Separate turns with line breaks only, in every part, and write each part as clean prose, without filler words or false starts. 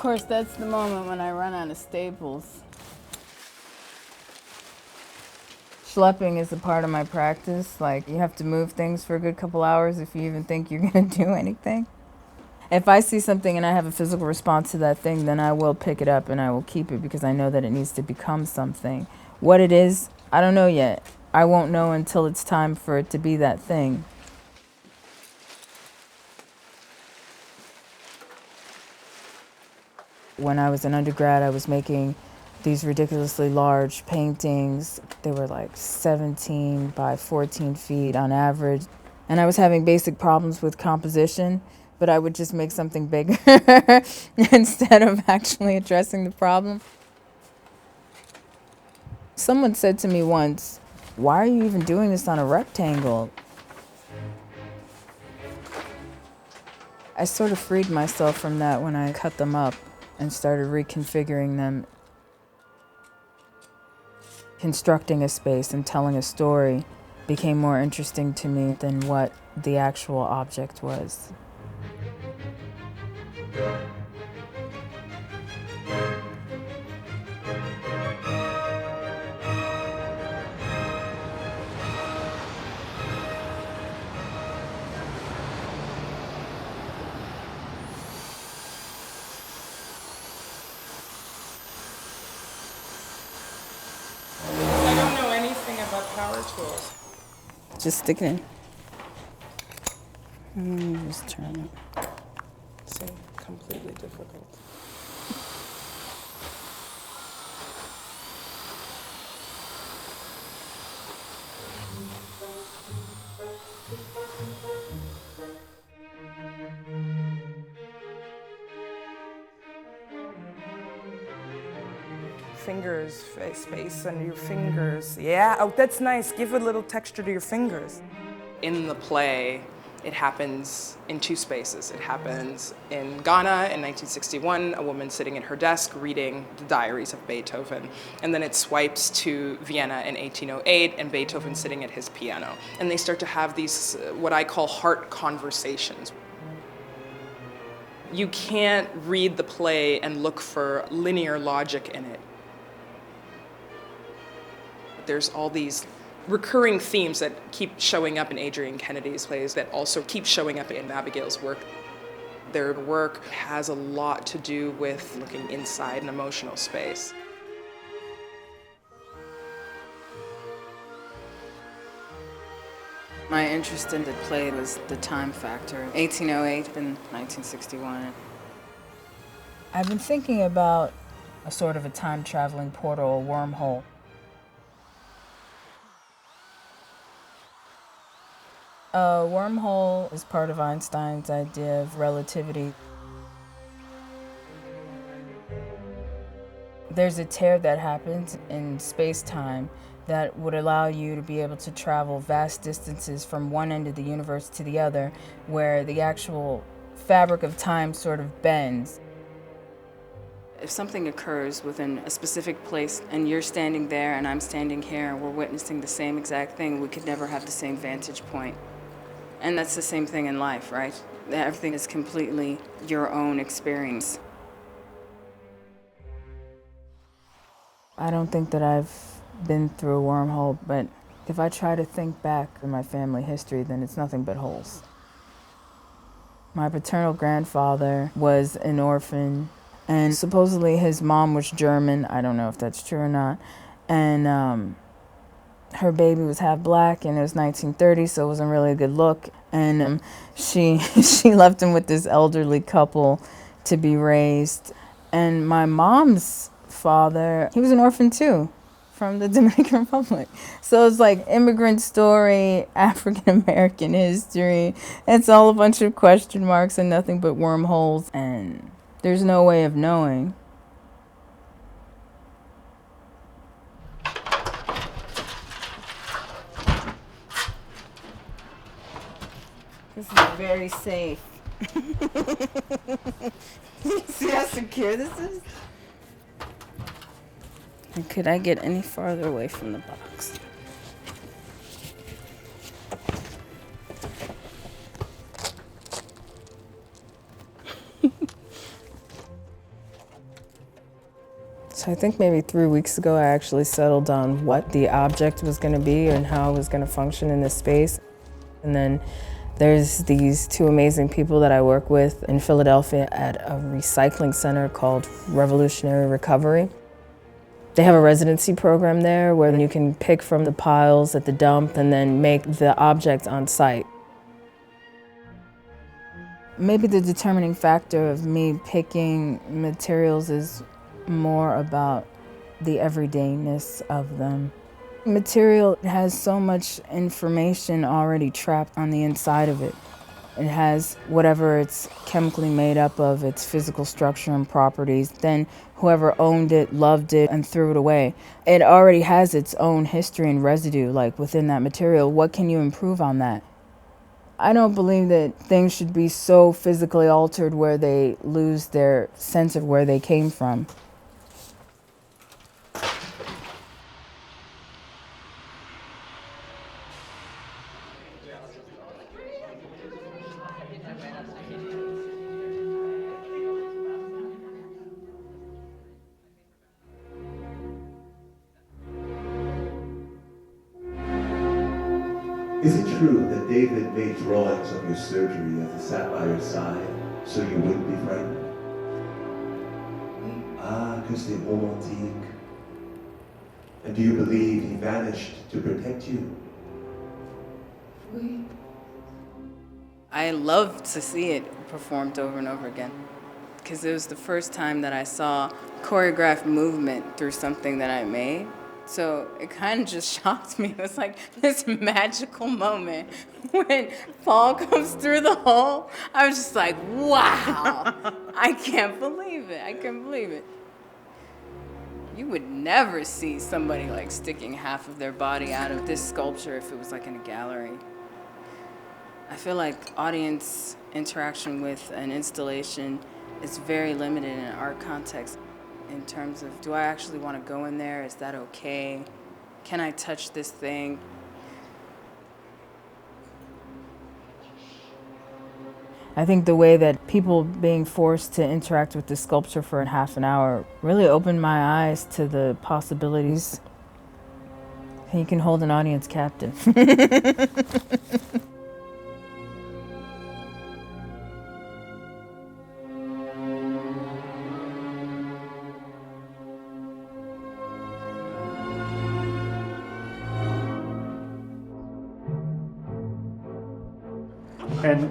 course, that's the moment when I run out of staples. Schlepping is a part of my practice. Like, you have to move things for a good couple hours if you even think you're gonna do anything. If I see something and I have a physical response to that thing, then I will pick it up and I will keep it because I know that it needs to become something. What it is, I don't know yet. I won't know until it's time for it to be that thing. When I was an undergrad, I was making these ridiculously large paintings. They were like 17 by 14 feet on average. And I was having basic problems with composition, but I would just make something bigger instead of actually addressing the problem. Someone said to me once, "Why are you even doing this on a rectangle?" I sort of freed myself from that when I cut them up and started reconfiguring them. Constructing a space and telling a story became more interesting to me than what the actual object was.
I don't know anything about power tools.
Just stick it in. And then you just turn it.
See, completely difficult. Fingers, space under your fingers. Yeah, oh, that's nice. Give a little texture to your fingers. In the play, it happens in two spaces. It happens in Ghana in 1961, a woman sitting at her desk reading the diaries of Beethoven. And then it swipes to Vienna in 1808 and Beethoven sitting at his piano. And they start to have these, what I call heart conversations. You can't read the play and look for linear logic in it. There's all these recurring themes that keep showing up in Adrienne Kennedy's plays that also keep showing up in Abigail's work. Their work has a lot to do with looking inside an emotional space.
My interest in the play was the time factor, 1808 and 1961. I've been thinking about a sort of a time-traveling portal, a wormhole. A wormhole is part of Einstein's idea of relativity. There's a tear that happens in space-time that would allow you to be able to travel vast distances from one end of the universe to the other, where the actual fabric of time sort of bends. If something occurs within a specific place and you're standing there and I'm standing here and we're witnessing the same exact thing, we could never have the same vantage point. And that's the same thing in life, right? Everything is completely your own experience. I don't think that I've been through a wormhole, but if I try to think back in my family history, then it's nothing but holes. My paternal grandfather was an orphan, and supposedly his mom was German. I don't know if that's true or not. And her baby was half black, and it was 1930, so it wasn't really a good look. And she left him with this elderly couple to be raised. And my mom's father, he was an orphan too, from the Dominican Republic. So it's like immigrant story, African American history. It's all a bunch of question marks and nothing but wormholes, and there's no way of knowing. This is very safe. See how secure this is? And could I get any farther away from the box? So I think maybe 3 weeks ago I actually settled on what the object was going to be and how it was going to function in this space. And then there's these two amazing people that I work with in Philadelphia at a recycling center called Revolutionary Recovery. They have a residency program there where you can pick from the piles at the dump and then make the object on site. Maybe the determining factor of me picking materials is more about the everydayness of them. Material has so much information already trapped on the inside of it. It has whatever it's chemically made up of, its physical structure and properties. Then whoever owned it, loved it, and threw it away. It already has its own history and residue, like within that material. What can you improve on that? I don't believe that things should be so physically altered where they lose their sense of where they came from.
Is it true that David made drawings of your surgery as he sat by your side so you wouldn't be frightened? Ah, que c'est romantique. And do you believe he vanished to protect you?
Oui. I love to see it performed over and over again because it was the first time that I saw choreographed movement through something that I made. So it kind of just shocked me. It was like this magical moment when Paul comes through the hole. I was just like, wow, I can't believe it. I can't believe it. You would never see somebody like sticking half of their body out of this sculpture if it was like in a gallery. I feel like audience interaction with an installation is very limited in an art context. In terms of, do I actually want to go in there? Is that okay? Can I touch this thing? I think the way that people being forced to interact with the sculpture for a half an hour really opened my eyes to the possibilities. And you can hold an audience captive.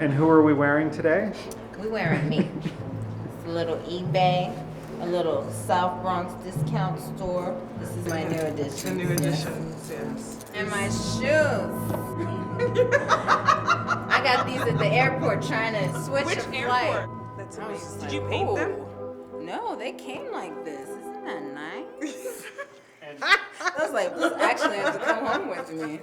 And who are we wearing today?
We're wearing me. It's a little eBay, a little South Bronx discount store. This is my new edition.
The new editions, yes.
And my shoes. I got these at the airport trying to switch
Which
a flight.
airport? That's amazing. Did you paint them?
No, they came like this. Isn't that nice? I was like, this actually has to come home with me.